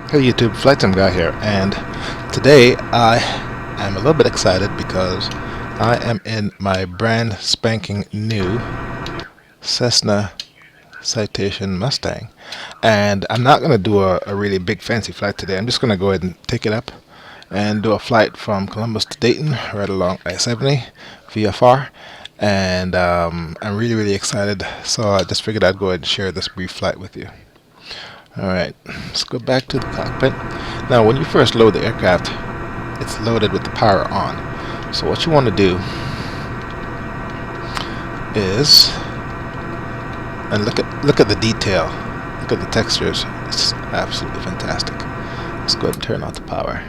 Hey YouTube, Flightsimguy here, and today I am a little bit excited because I am in my brand spanking new Cessna Citation Mustang, and I'm not going to do a really big fancy flight today. I'm just going to go ahead and take it up and do a flight from Columbus to Dayton right along I-70 VFR, and I'm really excited, so I just figured I'd go ahead and share this brief flight with you. Alright, let's go back to the cockpit. Now when you first load the aircraft, it's loaded with the power on. So what you want to do is, and look at the detail, look at the textures, it's absolutely fantastic. Let's go ahead and turn off the power.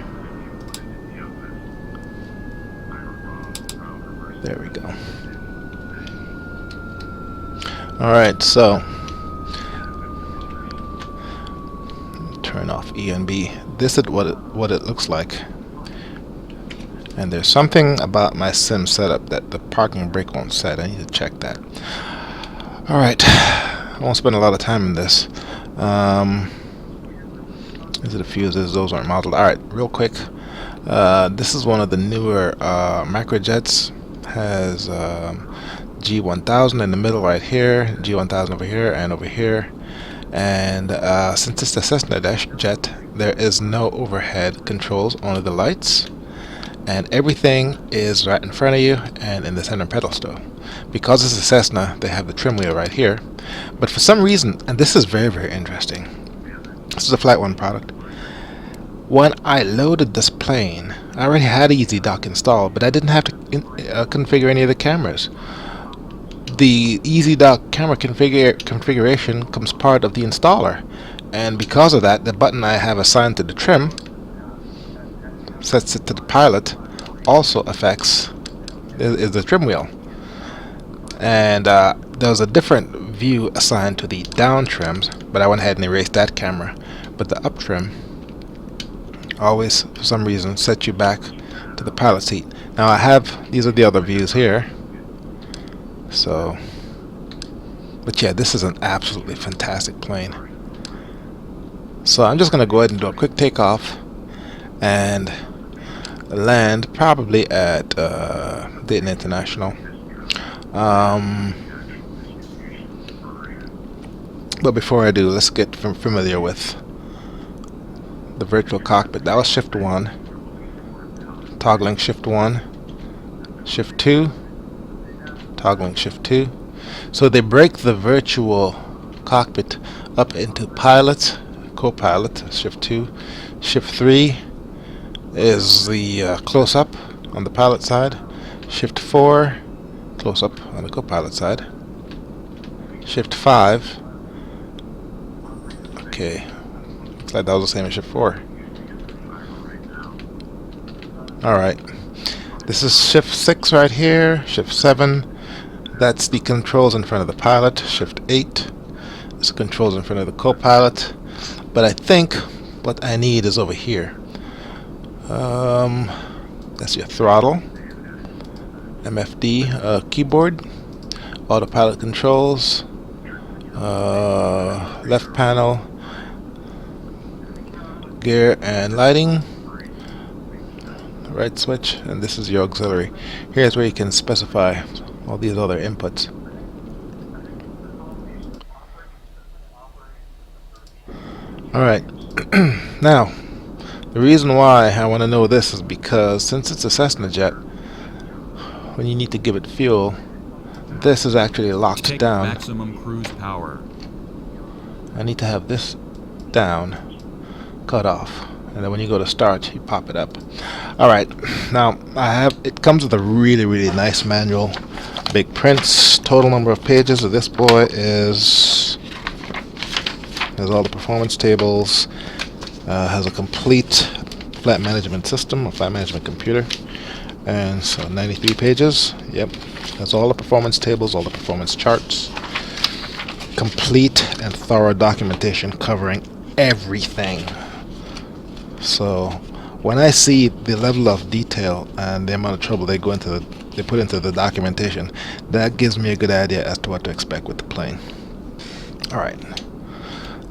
There we go. Alright, so turn off E and B. This is what it looks like. And there's something about my sim setup that the parking brake won't set. I need to check that. Alright, I won't spend a lot of time in this. These are the fuses, those aren't modeled. Alright, real quick. This is one of the newer microjets. Has G1000 in the middle right here, G1000 over here, and over here. And since it's a Cessna jet, there is no overhead controls, only the lights, and everything is right in front of you and in the center pedal stove. Because it's a Cessna, they have the trim wheel right here, but for some reason, and this is very interesting, this is a Flight1 product. When I loaded this plane, I already had Easy Dock installed, but I didn't have to configure any of the cameras. The Easy Dock camera configuration comes part of the installer, and because of that, the button I have assigned to the trim sets it to the pilot also affects is the trim wheel. And there's a different view assigned to the down trims, but I went ahead and erased that camera. But the up trim always, for some reason, sets you back to the pilot seat. Now I have, these are the other views here. So, but yeah, this is an absolutely fantastic plane. So I'm just going to go ahead and do a quick takeoff and land probably at Dayton International. But before I do, let's get familiar with the virtual cockpit. That was shift 1. Toggling shift 1, shift 2. Toggling shift 2. So they break the virtual cockpit up into pilot, co-pilot, shift 2. Shift 3 is the close-up on the pilot side. Shift 4, close-up on the co-pilot side. Shift 5, okay, looks like that was the same as shift 4. Alright, this is shift 6 right here, shift 7. That's the controls in front of the pilot. Shift 8 is the controls in front of the co-pilot. But I think what I need is over here. That's your throttle, MFD keyboard, autopilot controls, left panel, gear and lighting, right switch, and this is your auxiliary. Here's where you can specify all these other inputs. Alright, now the reason why I want to know this is because since it's a Cessna jet, when you need to give it fuel, this is actually locked down. Maximum cruise power. I need to have this down, cut off, and then when you go to start, you pop it up. Alright, now it comes with a really nice manual. Big prints. Total number of pages of this boy is, has all the performance tables, has a complete flight management system, a flight management computer, and so 93 pages. Yep, has all the performance tables, all the performance charts, complete and thorough documentation covering everything. So when I see the level of detail and the amount of trouble they put into the documentation, that gives me a good idea as to what to expect with the plane. Alright,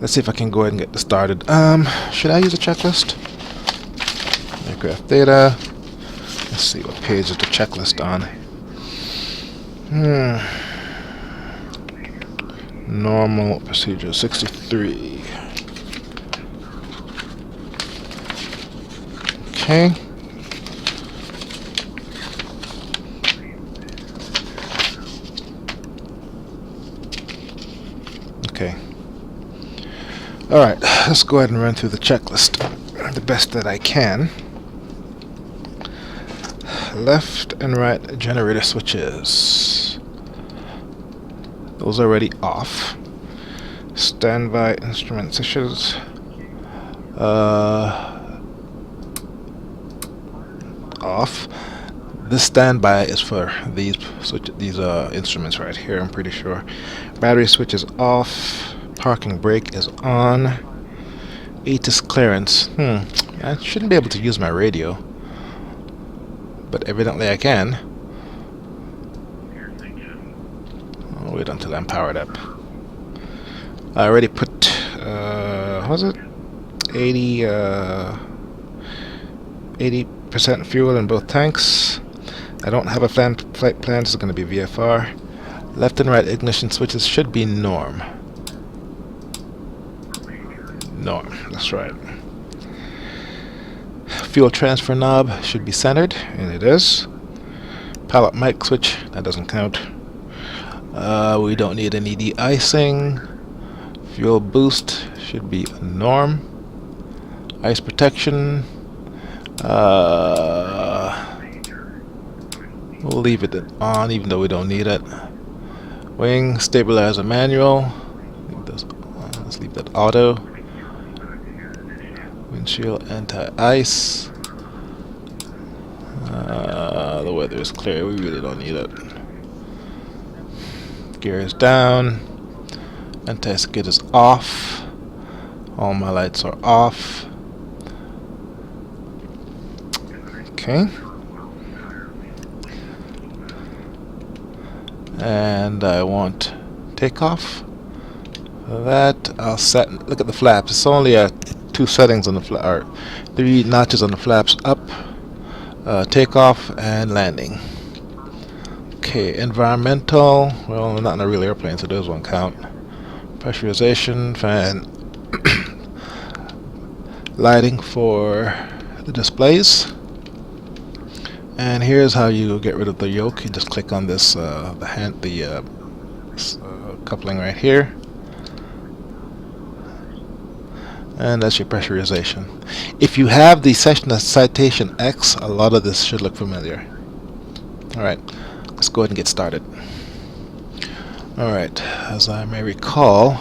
Let's see if I can go ahead and get this started. Should I use a checklist? Aircraft data. Let's see what page is the checklist on. Normal procedure 63. Okay. Okay. Alright, let's go ahead and run through the checklist the best that I can. Left and right generator switches. Those are already off. Standby instrument switches. Off. This standby is for these instruments right here, I'm pretty sure. Battery switch is off. Parking brake is on. ATIS clearance. I shouldn't be able to use my radio, but evidently I can. I'll wait until I'm powered up. I already put, what was it? 80% fuel in both tanks. I don't have a flight plan, this is going to be VFR. Left and right ignition switches should be norm. Norm, that's right. Fuel transfer knob should be centered, and it is. Pilot mic switch, that doesn't count. We don't need any de-icing. Fuel boost should be norm. Ice protection. We'll leave it on even though we don't need it. Wing stabilizer manual. Let's leave that auto. Windshield anti-ice. The weather is clear. We really don't need it. Gear is down. Anti-skid is off. All my lights are off. Okay. And I want takeoff. For that, I'll set. Look at the flaps. It's only 2 settings on the or 3 notches on the flaps up. Takeoff and landing. Okay, environmental. Well, we're not in a real airplane, so those won't count. Pressurization, fan, lighting for the displays. And here's how you get rid of the yoke. You just click on this coupling right here, and that's your pressurization. If you have the Cessna Citation X, a lot of this should look familiar. Alright, let's go ahead and get started. Alright, as I may recall,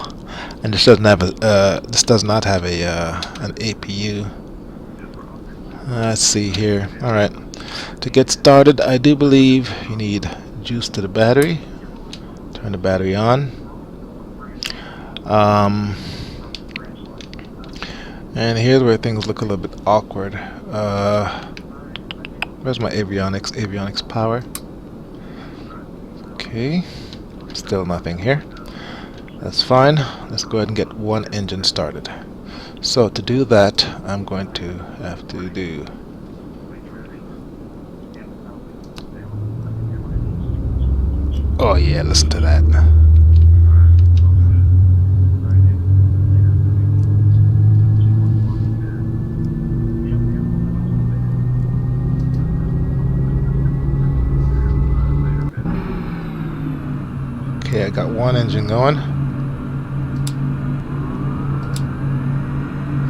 and this does not have an APU. Let's see here. Alright, to get started, I do believe you need juice to the battery. Turn the battery on. And here's where things look a little bit awkward. Where's my avionics power? Okay, still nothing here. That's fine. Let's go ahead and get one engine started. So to do that, I'm going to have to do oh yeah, listen to that. Okay, I got one engine going.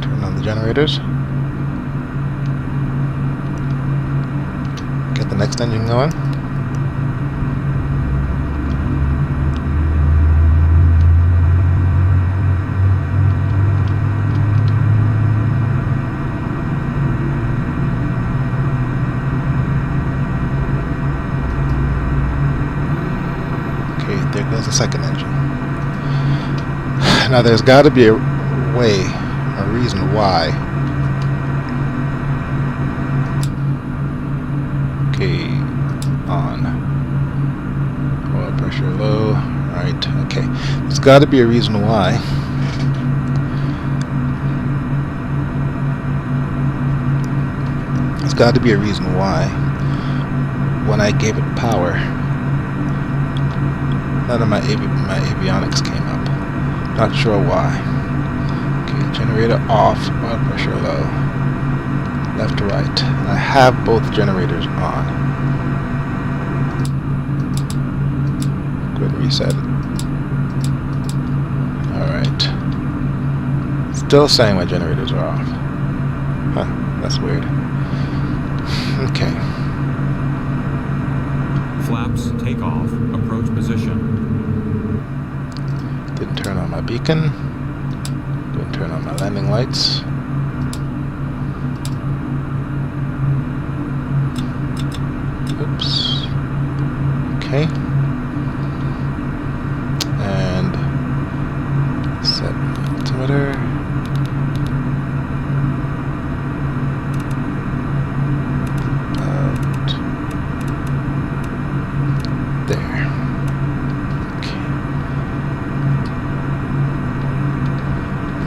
Turn on the generators. Get the next engine going. There goes the second engine. Now there's got to be a way, a reason why. Okay, on. Oil pressure low. Right. Okay. There's got to be a reason why got to be a reason why when I gave it power, none of my avionics came up. Not sure why. Okay, generator off, oil pressure low, left to right. I have both generators on. Go ahead and reset it. Alright. Still saying my generators are off. Huh, that's weird. Okay. Flaps, takeoff, approach position. Didn't turn on my beacon. Didn't turn on my landing lights. Oops. Okay. And set altimeter.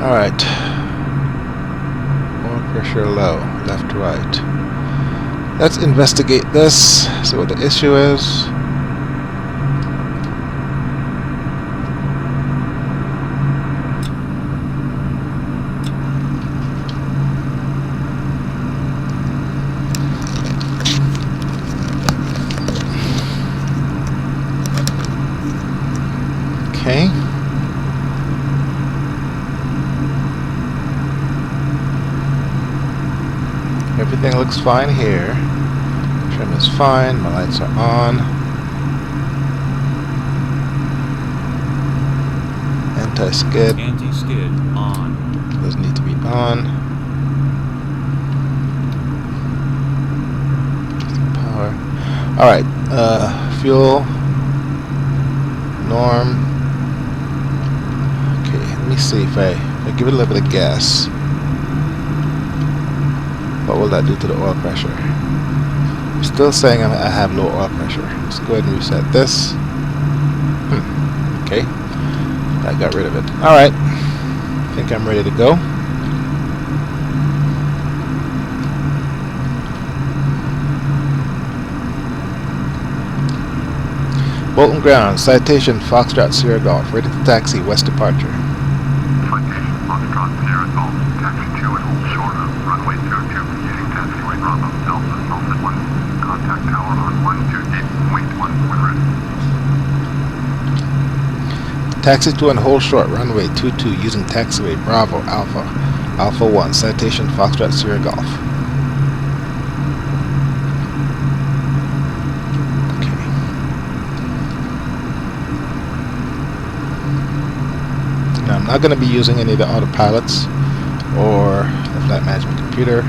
Alright, oil pressure low, left to right. Let's investigate this, see what the issue is. Okay. Everything looks fine here. Trim is fine. My lights are on. Anti-skid. Anti-skid on. Those need to be on. Power. Alright. Fuel. Norm. Okay, let me see if I give it a little bit of gas. What will that do to the oil pressure? I'm still saying I have low oil pressure. Let's go ahead and reset this. Okay. I got rid of it. Alright. I think I'm ready to go. Bolton Ground, Citation Foxtrot Sierra Golf. Ready to taxi, west departure. Citation Foxtrot Sierra Golf. Taxi 2 and hold short of runway 02. Using taxiway Bravo Alpha Alpha 1. Contact tower on 128.1 when ready. Taxi 2 and hold short, runway 22 using taxiway Bravo Alpha Alpha 1. Citation Foxtrot Sierra Golf. I'm not going to be using any of the autopilots or the flight management computer.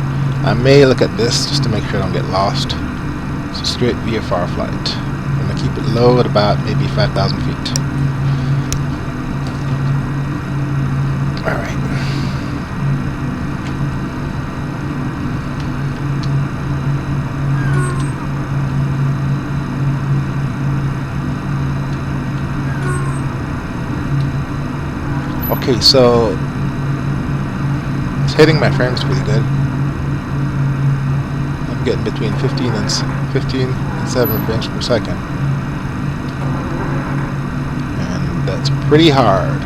I may look at this just to make sure I don't get lost. It's a straight VFR flight. I'm going to keep it low at about maybe 5,000 feet. Alright. Okay, so it's hitting my frames pretty good. I'm getting between 15 and 7 frames per second, and that's pretty hard.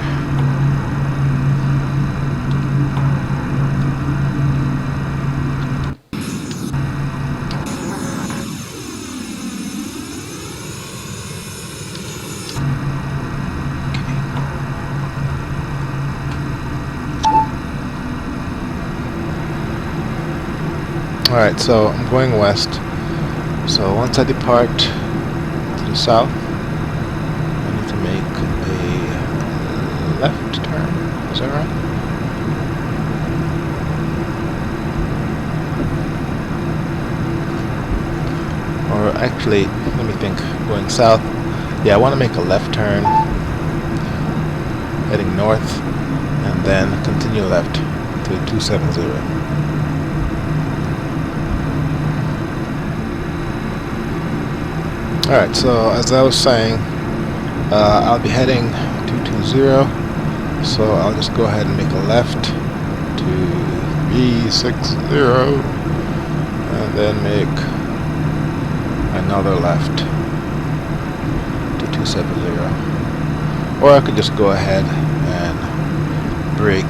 Alright, so I'm going west. So once I depart to the south, I need to make a left turn. Is that right? Or actually, let me think. Going south. Yeah, I want to make a left turn, heading north, and then continue left to 270. Alright, so as I was saying, I'll be heading 220, so I'll just go ahead and make a left to 360, and then make another left to 270. Or I could just go ahead and brake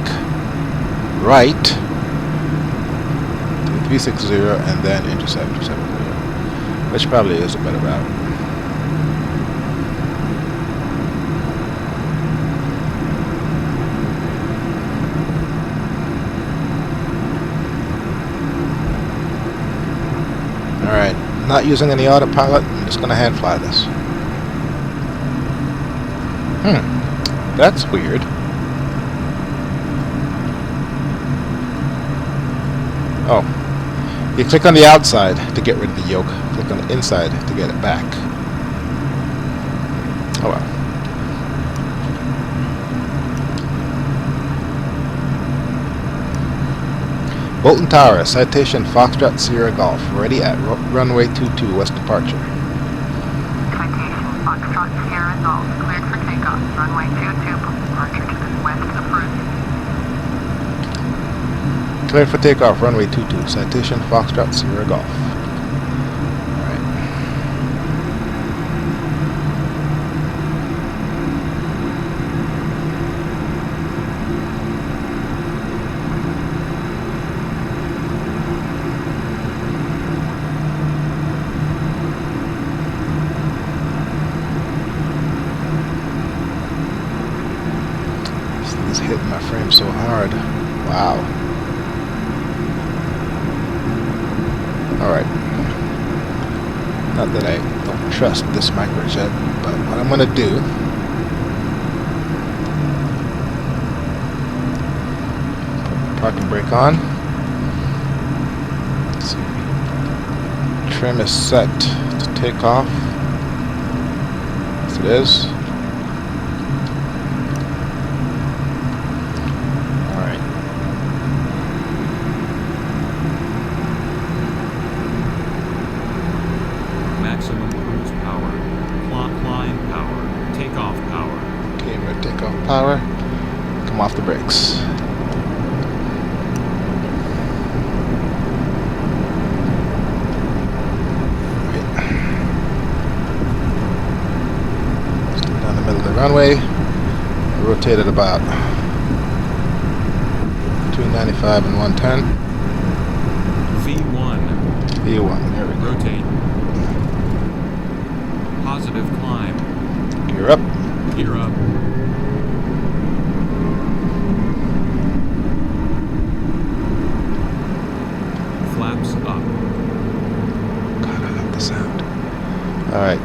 right to 360 and then intercept 270, which probably is a better route. Alright, not using any autopilot, I'm just going to hand fly this. That's weird. Oh, you click on the outside to get rid of the yoke, click on the inside to get it back. Oh well. Bolton Tower, Citation Foxtrot Sierra Golf, ready at runway 22, west departure. Citation Foxtrot Sierra Golf, cleared for takeoff, runway 22, departure to the west approved. Cleared for takeoff, runway 22, Citation Foxtrot Sierra Golf. Alright. This thing's hitting my frame so hard. Wow. Alright. Not that I don't trust this microjet, but what I'm going to do, put the parking brake on. Let's see. Trim is set to take off. Yes, it is. Alright. Maximum cruise power. Climb power. Takeoff power. Okay, we're going to take off power. Come off the brakes. Down the middle of the runway. Rotated about between 95 and 110. V1. V1, there we go. Rotate. Positive climb. Gear up. Gear up. Flaps up. God, I love the sound. Alright.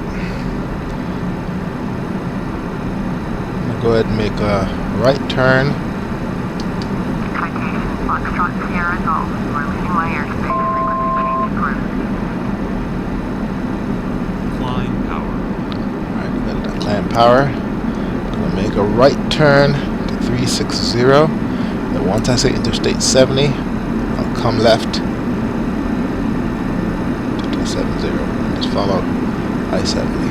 I'm going to go ahead and make a right turn. Citation Foxtrot Sierra Golf, you are leaving my airspace, frequency change approved. Climb power. Alright, we got that climb power. I'm going to make a right turn to 360. And once I say Interstate 70, I'll come left to 270. And just follow I-70.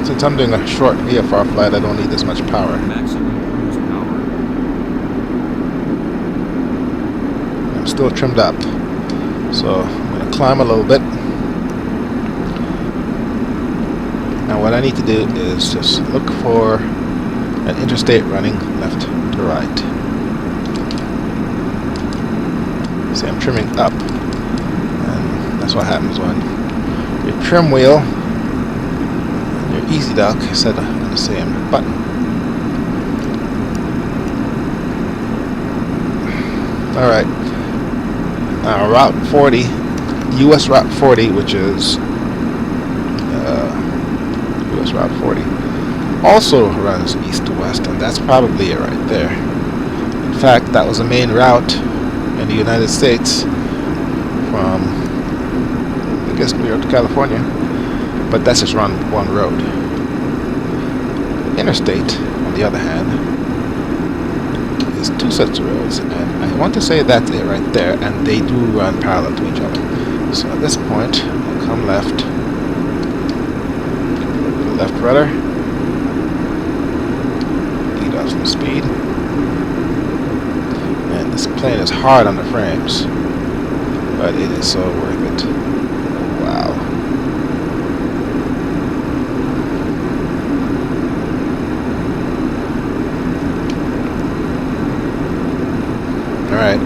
Since I'm doing a short VFR flight, I don't need this much power. Maximum cruise power. I'm still trimmed up. So I'm going to climb a little bit. Now what I need to do is just look for an interstate running left to right. See, I'm trimming up. And that's what happens when your trim wheel your easy dock is set on the same button. Alright. Now Route 40, US Route 40, which is US Route 40, also runs east to west, and that's probably it right there. In fact, that was the main route in the United States from, I guess, New York to California. But that's just one road. interstate, on the other hand, is two sets of roads, and I want to say that's it right there, and they do run parallel to each other. So at this point, I'll come left, left rudder, lead off some speed, and this plane is hard on the frames, but it is so worth it. Wow. Alright,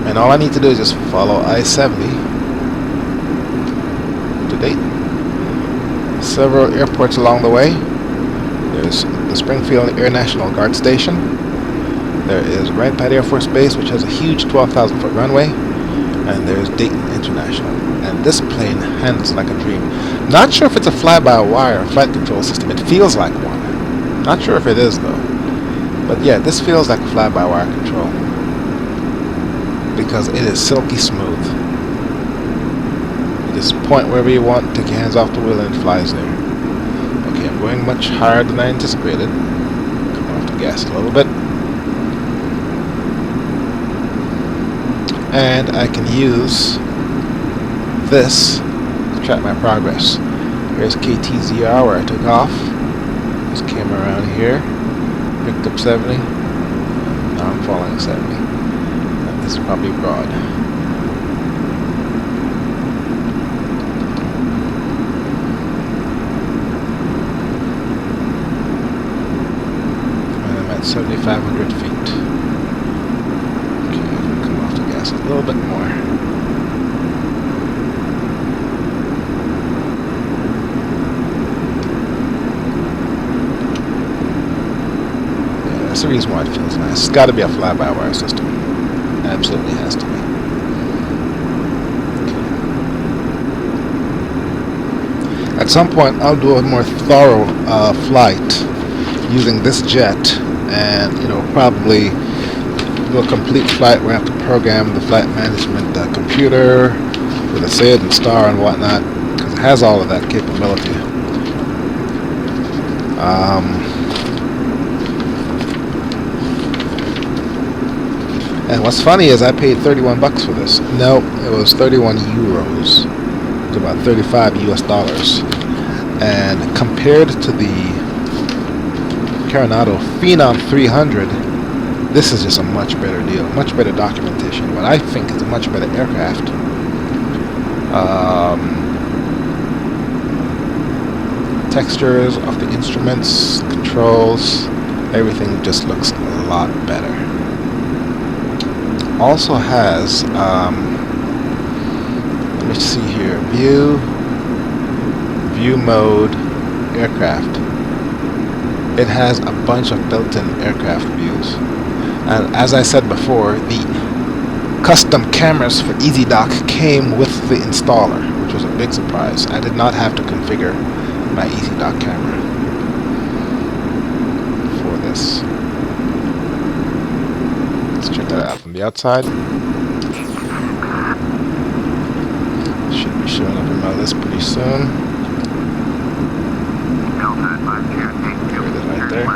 and all I need to do is just follow I-70 to date. Several airports along the way. There's the Springfield Air National Guard Station. There is Wright-Patt Air Force Base, which has a huge 12,000 foot runway. And there's Dayton International. And this plane handles like a dream. Not sure if it's a fly-by-wire flight control system. It feels like one. Not sure if it is though. But yeah, this feels like a fly-by-wire control, because it is silky smooth. You just point wherever you want, take your hands off the wheel, and it flies there. Okay, I'm going much higher than I anticipated. Come off the gas a little bit. And I can use this to track my progress. Here's KTZR where I took off. Just came around here, picked up 70. Now I'm falling 70. This is probably broad. And I'm at 7,500 feet. Okay, come off the gas a little bit more. Yeah, that's the reason why it feels nice. It's got to be a fly-by-wire system. Absolutely has to be. At some point, I'll do a more thorough flight using this jet, and probably do a complete flight where I have to program the flight management computer with a SID and star and whatnot, because it has all of that capability. And what's funny is I paid 31 bucks for this. No, it was 31 euros. It's about 35 US dollars. And compared to the Coronado Phenom 300, this is just a much better deal. Much better documentation. What I think is a much better aircraft. Textures of the instruments, controls, everything just looks a lot better. Also has, let me see here, view mode, aircraft. It has a bunch of built-in aircraft views. And as I said before, the custom cameras for EasyDock came with the installer, which was a big surprise. I did not have to configure my EasyDock camera for this. Let's check that out from the outside. Should be showing up in my list pretty soon. There it is right there.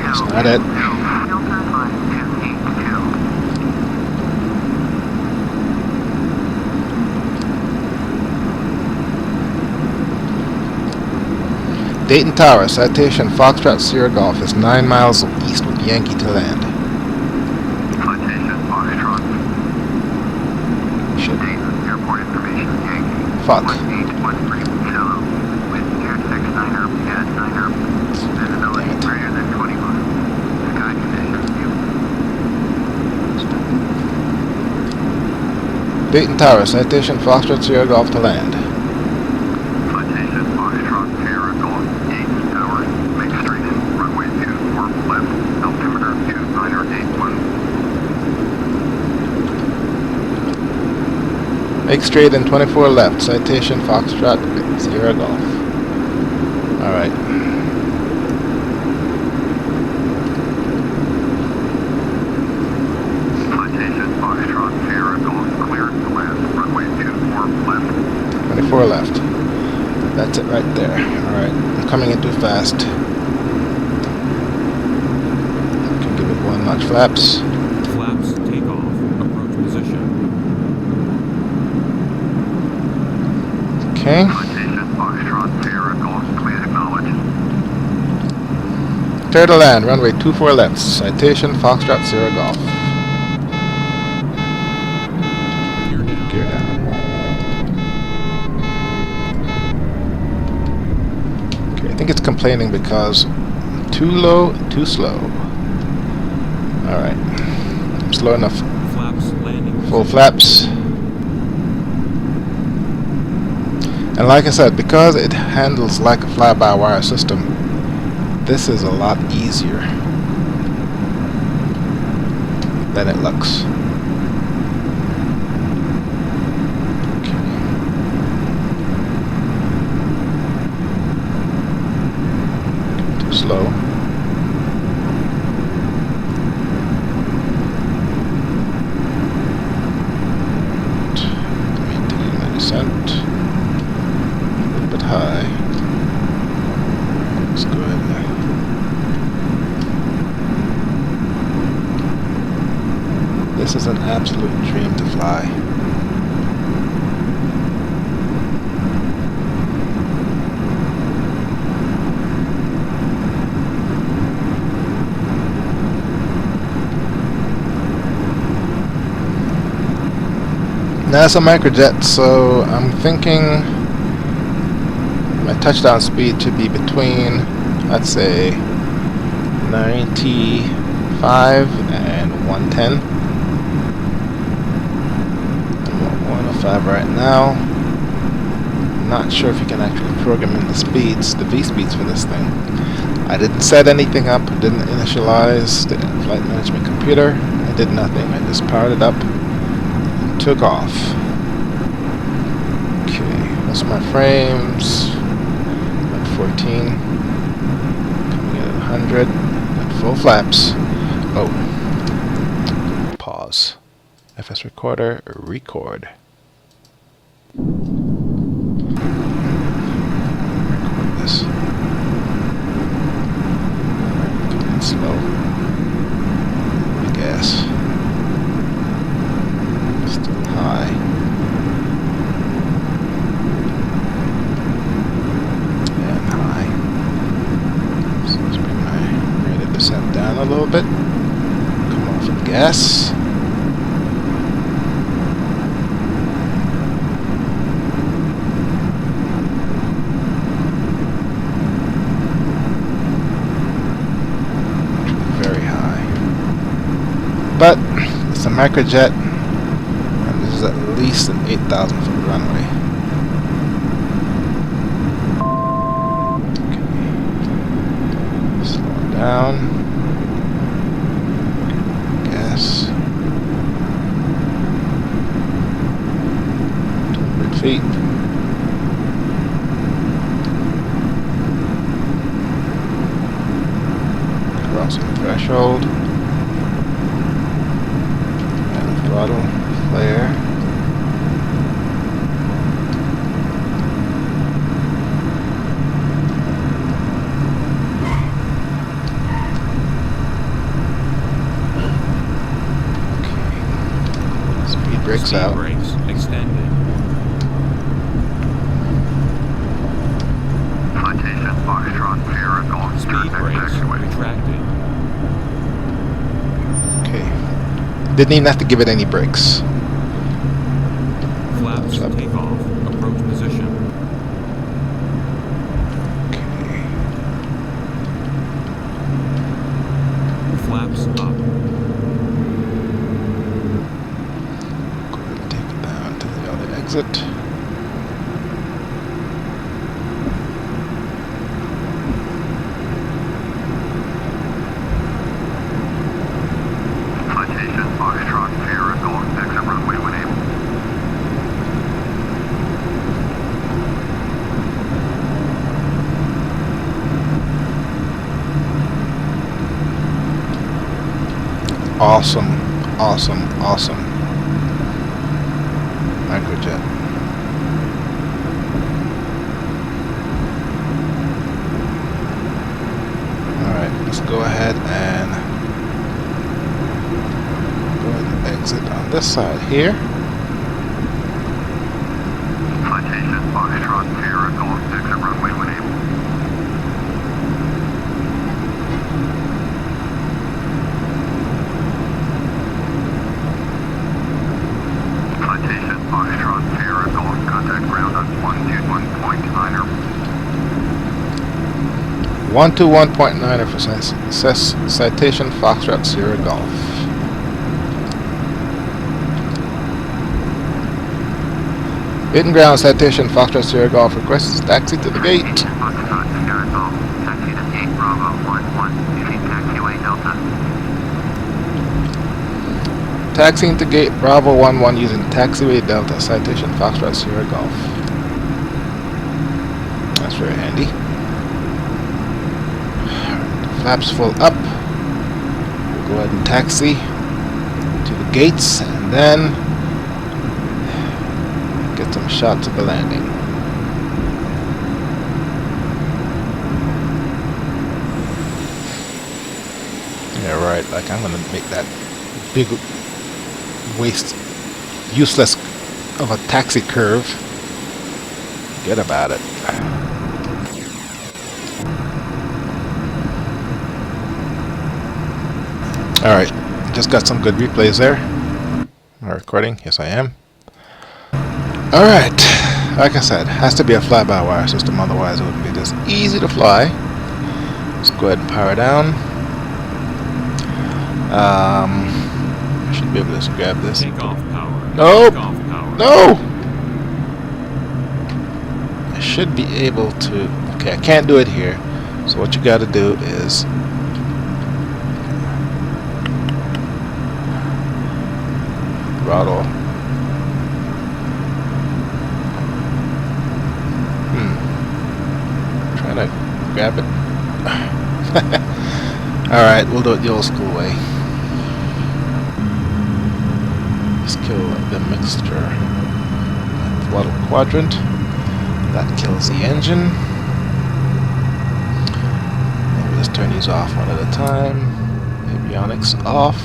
That's not it. Dayton Tower, Citation Foxtrot Sierra Golf is 9 miles east with Yankee to land. Citation Foxtrot. Shit. Dayton Airport information, Yankee. Fuck. 1813 shallow. Wind near 69er, at 9er. Visibility greater than 20 miles. Sky conditions view. Dayton Tower, Citation Foxtrot Sierra Golf to land. Citation Foxtrot Sierra Golf, Dayton Tower. Make straight in, runway 24 left, altimeter 2981. Make straight in 24 left, Citation Foxtrot Sierra Golf. Alright. Citation Foxtrot Sierra Golf, cleared to land, runway 24 left. 24 left. That's it right there. Alright, I'm coming in too fast. Can give it 1 notch flaps. Flaps takeoff. Approach position. Okay. Citation Foxtrot Sierra Golf, please acknowledge. Clear to land, runway 24 left. Citation Foxtrot Sierra Golf. Gear down. Gear down. Okay, I think it's complaining because too low, too slow. Alright. I'm slow enough. Flaps landing. Full flaps. And like I said, because it handles like a fly-by-wire system, this is a lot easier than it looks. Okay. Too slow. Maintain my descent. A little bit high. Looks good. This is an absolute dream to fly. Now it's a microjet, so I'm thinking my touchdown speed should be between, let's say, 95 and 110. 105 right now. I'm not sure if you can actually program in the speeds, the V-speeds for this thing. I didn't set anything up, didn't initialize the flight management computer. I did nothing. I just powered it up and took off. Okay, that's my frames. At 14. Coming in at 100. At full flaps. Oh. Pause. FS recorder, record. Record this. Coming in slow. Gas. Still high. And high. So let's bring my rate of descent down a little bit. Come off of gas. But it's a microjet, and this is at least an 8,000 foot runway. Okay. Slow down. Gas. 200 feet. Crossing the threshold. Throttle flare. Okay. Speed brakes Speed out. brakes extended. Citation Foxtrot Sierra Golf, Speed brakes retracted. Okay. Didn't even have to give it any brakes. Flaps Up. takeoff. Approach position. Okay. Flaps up. Go ahead and take it down to the other exit. Citation Foxtrot Sierra Golf, exit runway when able. Awesome, awesome, awesome. Microjet. this side here. Citation Foxtrot Sierra Golf, exit runway when able. Citation Foxtrot Sierra Golf, contact ground on 121.9er. 121.9 for Citation Foxtrot Sierra Golf. Hidden ground Citation Foxtrot Sierra Golf requests taxi to the gate. Foxtrot Sierra Golf, taxi to gate Bravo 11, using taxiway Delta. Taxiing to gate Bravo 11 using taxiway Delta. Citation Foxtrot Sierra Golf. That's very handy. Flaps full up. We'll go ahead and taxi to the gates and then get some shots of the landing. Yeah, right, like I'm gonna make that big waste useless of a taxi curve. Forget about it. Alright, just got some good replays there. Am I recording? Yes, I am. Alright, like I said, has to be a fly-by-wire system, otherwise it wouldn't be this easy to fly. Let's go ahead and power down. I should be able to just grab this. Takeoff power. Nope! Takeoff power. No! I should be able to... Okay, I can't do it here. So what you gotta do is... throttle. Trying to grab it. Alright, we'll do it the old school way. Let's kill the mixture. Throttle quadrant. That kills the engine. Maybe let's turn these off one at a time. Avionics off.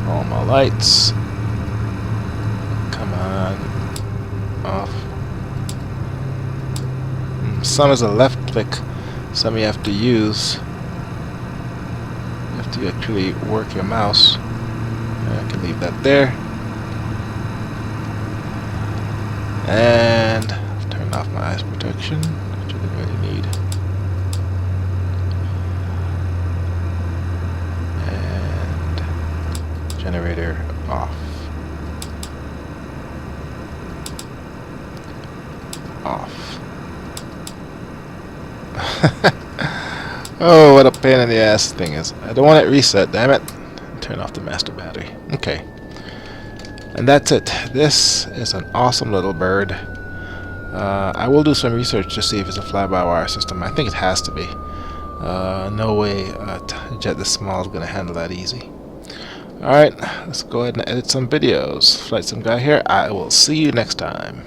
All my lights. Come on. Off. Some is a left click. Some you have to use. You have to actually work your mouse. I can leave that there. And turn off my eyes protection, which I didn't really need. Generator off. Off. Oh, what a pain in the ass thing is. I don't want it reset, damn it. Turn off the master battery. Okay. And that's it. This is an awesome little bird. I will do some research to see if it's a fly-by-wire system. I think it has to be. No way a jet this small is going to handle that easy. Alright, let's go ahead and edit some videos. Flightsimguy here. I will see you next time.